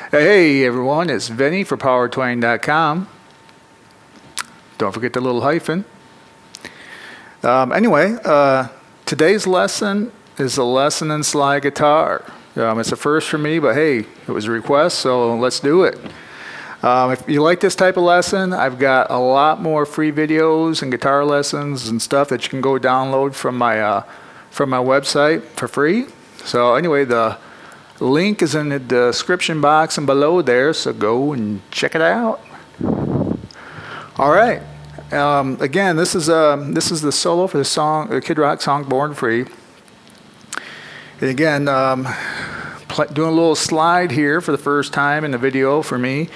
Hey everyone, it's Vinnie for PowerTwang.com. Don't forget the little hyphen. Today's lesson is a lesson in slide guitar. It's a first for me, but hey, it was a request, so let's do it. If you like this type of lesson, I've got a lot more free videos and guitar lessons and stuff that you can go download from my website for free. So anyway, the link is in the description box and below there, so go and check it out. All right. Again, this is the solo for the Kid Rock song "Born Free." And again, doing a little slide here for the first time in the video for me.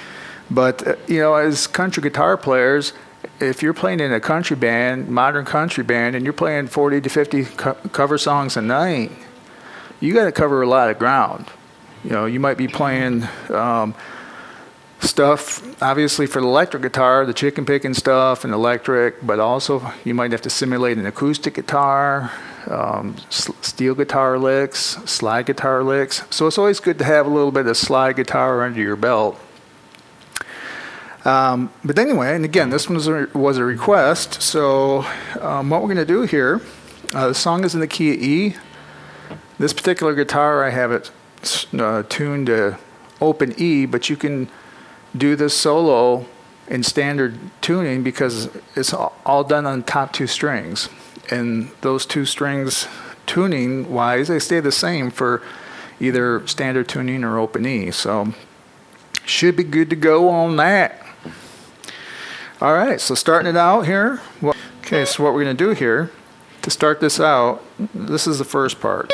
But as country guitar players, if you're playing in a country band, modern country band, and you're playing 40 to 50 cover songs a night, you got to cover a lot of ground. You might be playing stuff, obviously for the electric guitar, the chicken picking stuff and electric, but also you might have to simulate an acoustic guitar, steel guitar licks, slide guitar licks. So it's always good to have a little bit of slide guitar under your belt. But anyway, and again, this one was a request. So what we're going to do here, the song is in the key of E. This particular guitar, I have it tuned to open E, but you can do this solo in standard tuning because it's all done on the top two strings. And those two strings, tuning-wise, they stay the same for either standard tuning or open E. So should be good to go on that. All right, so starting it out here. Okay, so what we're going to do here, to start this out, this is the first part.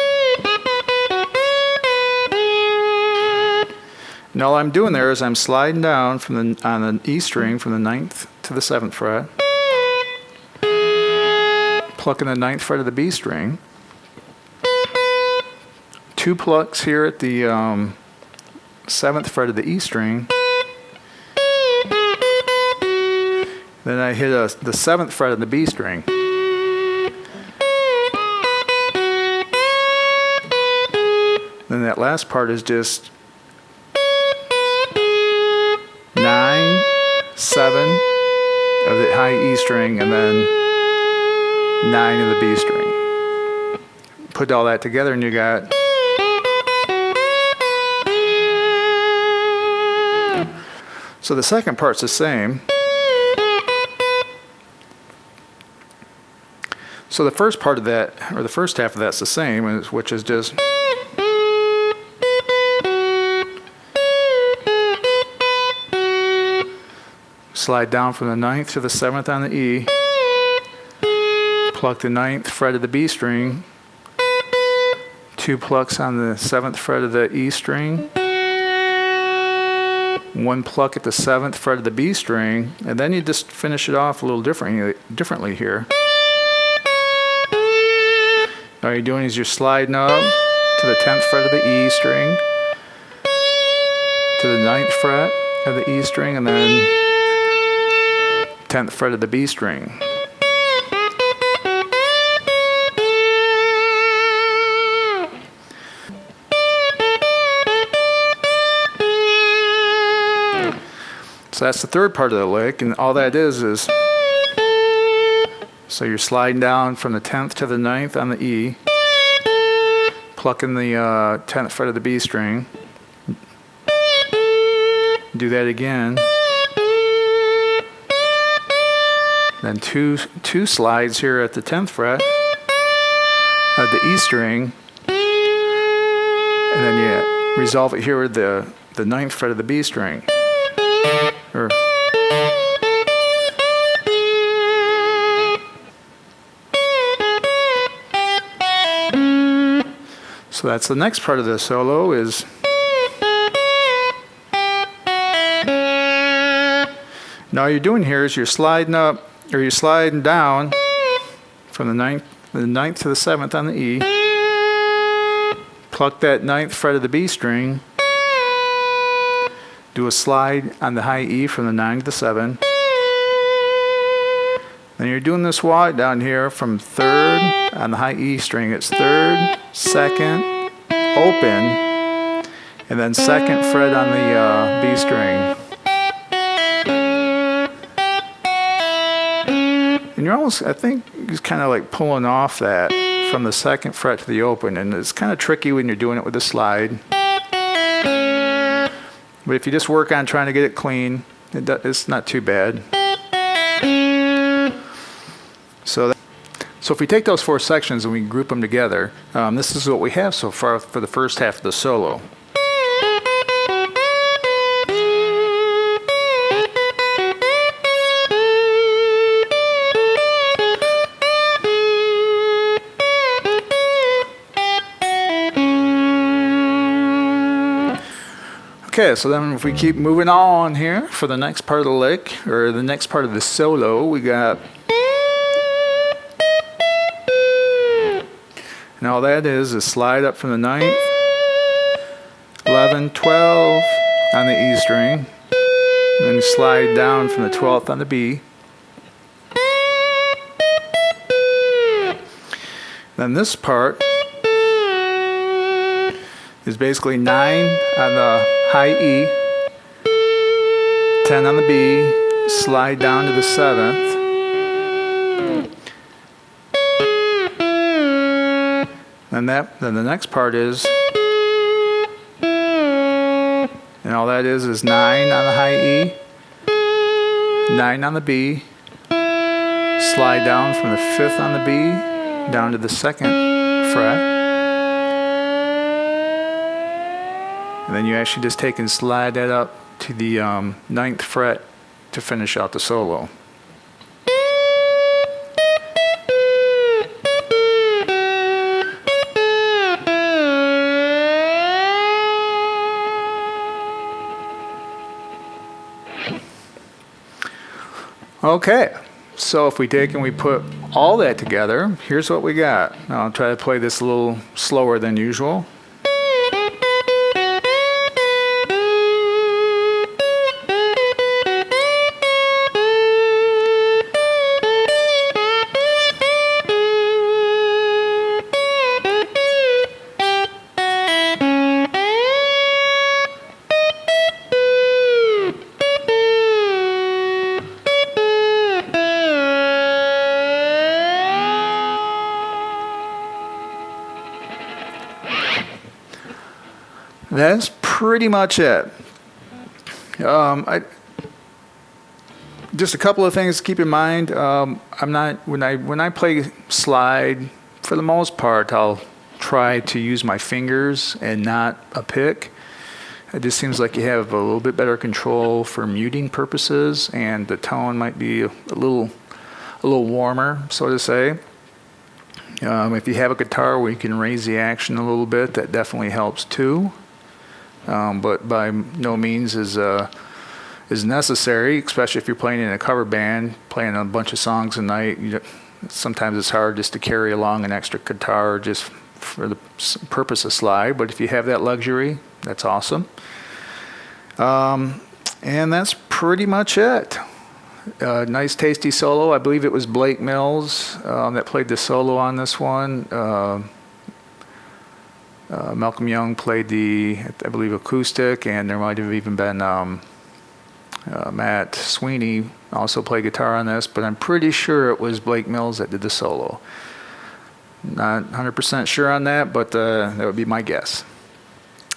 And all I'm doing there is I'm sliding down on the E string from the 9th to the 7th fret, plucking the 9th fret of the B string, 2 plucks here at the 7th fret of the E string, then I hit the 7th fret of the B string. Then that last part is just 9, 7 of the high E string, and then 9 of the B string. Put all that together and you got so the second part's the same. So the first part of that, or the first half of that's the same, which is just slide down from the 9th to the 7th on the E, pluck the 9th fret of the B string, 2 plucks on the 7th fret of the E string, 1 pluck at the 7th fret of the B string, and then you just finish it off a little differently here. All you're doing is you're sliding up to the 10th fret of the E string, to the 9th fret of the E string, and then 10th fret of the B string. So that's the third part of the lick, and all that is so you're sliding down from the 10th to the 9th on the E, plucking the 10th fret of the B string, do that again, then two slides here at the 10th fret of the E string, and then you resolve it here with the 9th fret of the B string. So that's the next part of the solo is Now all you're doing here is you're sliding up, or you're sliding down from the ninth to the 7th on the E. Pluck that 9th fret of the B string. Do a slide on the high E from the 9 to the 7. Then you're doing this walk down here from 3rd on the high E string. It's 3rd, 2nd, open, and then 2nd fret on the B string. And you're almost, I think, just kind of like pulling off that from the 2nd fret to the open, and it's kind of tricky when you're doing it with a slide. But if you just work on trying to get it clean, it's not too bad. So if we take those 4 sections and we group them together, this is what we have so far for the first half of the solo. Okay, so then if we keep moving on here for the next part of the lick, or the next part of the solo, we got, and all that is a slide up from the 9th, 11, 12 on the E string, and then slide down from the 12th on the B. Then this part is basically 9 on the high E, 10 on the B, slide down to the 7th. Then the next part is, and all that is 9 on the high E, 9 on the B, slide down from the 5th on the B down to the 2nd fret. And then you actually just take and slide that up to the 9th fret to finish out the solo. Okay, so if we take and we put all that together, here's what we got. Now I'll try to play this a little slower than usual. That's pretty much it. Just a couple of things to keep in mind. I'm not when I play slide, for the most part, I'll try to use my fingers and not a pick. It just seems like you have a little bit better control for muting purposes, and the tone might be a little warmer, so to say. If you have a guitar where you can raise the action a little bit, that definitely helps too. But by no means is necessary, especially if you're playing in a cover band, playing a bunch of songs a night. Sometimes it's hard just to carry along an extra guitar just for the purpose of slide. But if you have that luxury, that's awesome. And that's pretty much it. Nice, tasty solo. I believe it was Blake Mills that played the solo on this one. Malcolm Young played the, I believe, acoustic, and there might have even been Matt Sweeney also played guitar on this, but I'm pretty sure it was Blake Mills that did the solo. Not 100% sure on that, but that would be my guess.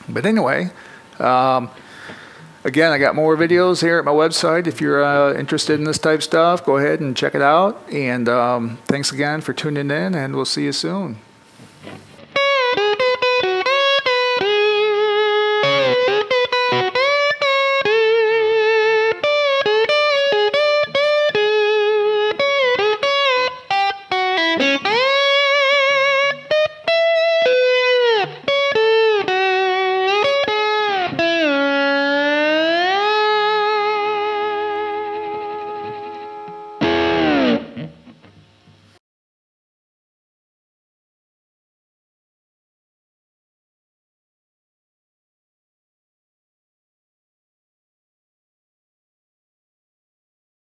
But anyway, again, I got more videos here at my website. If you're interested in this type of stuff, go ahead and check it out. And thanks again for tuning in, and we'll see you soon.